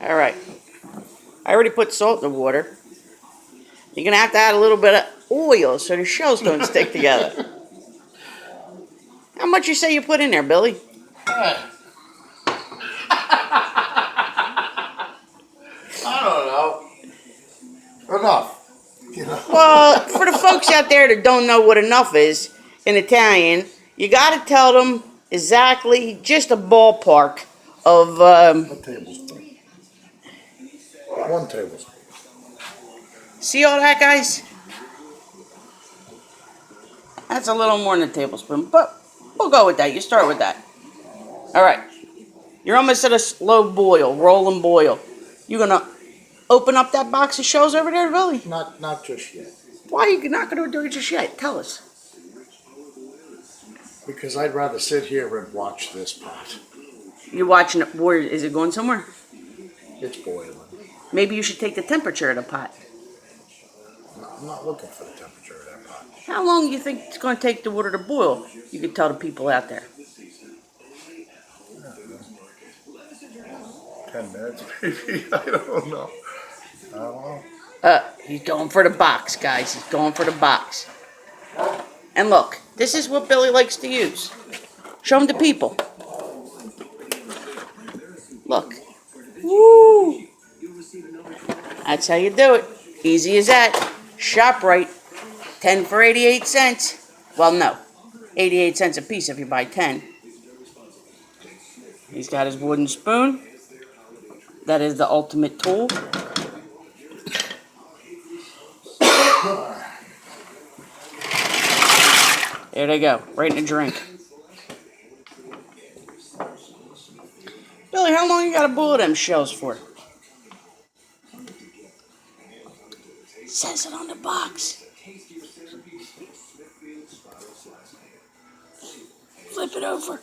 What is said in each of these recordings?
Alright. I already put salt in the water. You're going to have to add a little bit of oil so the shells don't stick together. How much you say you put in there, Billy? I don't know. Enough. You know? Well, for the folks out there that don't know what enough is in Italian, you got to tell them exactly just a ballpark of... A tablespoon. 1 tablespoon. See all that, guys? That's a little more than a tablespoon, but we'll go with that. You start with that. All right. You're almost at a slow boil, rolling boil. You going to open up that box of shells over there, Billy? Not just yet. Why are you not going to do it just yet? Tell us. Because I'd rather sit here and watch this pot. You're watching it. Where is it going somewhere? It's boiling. Maybe you should take the temperature of the pot. I'm not looking for the temperature of that pot. How long do you think it's going to take the water to boil? You could tell the people out there. 10 minutes, maybe. I don't know. He's going for the box, guys. He's going for the box. And look, this is what Billy likes to use. Show him to people. Look. Woo! That's how you do it. Easy as that. ShopRite. 10 for 88 cents. Well, no. 88 cents a piece if you buy 10. He's got his wooden spoon. That is the ultimate tool. There they go. Right in the drink. Billy, how long you got to boil them shells for? It says it on the box. Flip it over.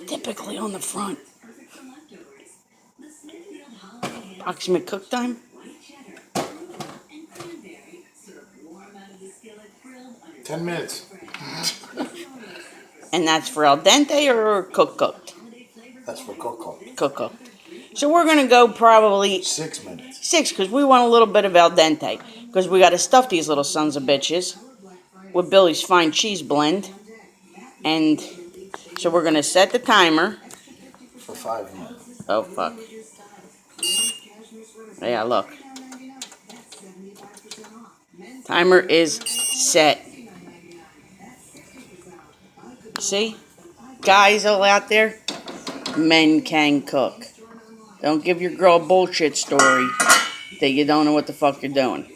Typically on the front. Approximate cook time? 10 minutes. And that's for al dente or cooked? That's for cooked. Cooked. So we're going to go probably 6 minutes. 6 because we want a little bit of al dente. Because we got to stuff these little sons of bitches with Billy's fine cheese blend. And so we're going to set the timer. For 5 minutes. Oh, fuck. Yeah, look. Timer is set. See? Guys all out there, men can cook. Don't give your girl a bullshit story that you don't know what the fuck you're doing.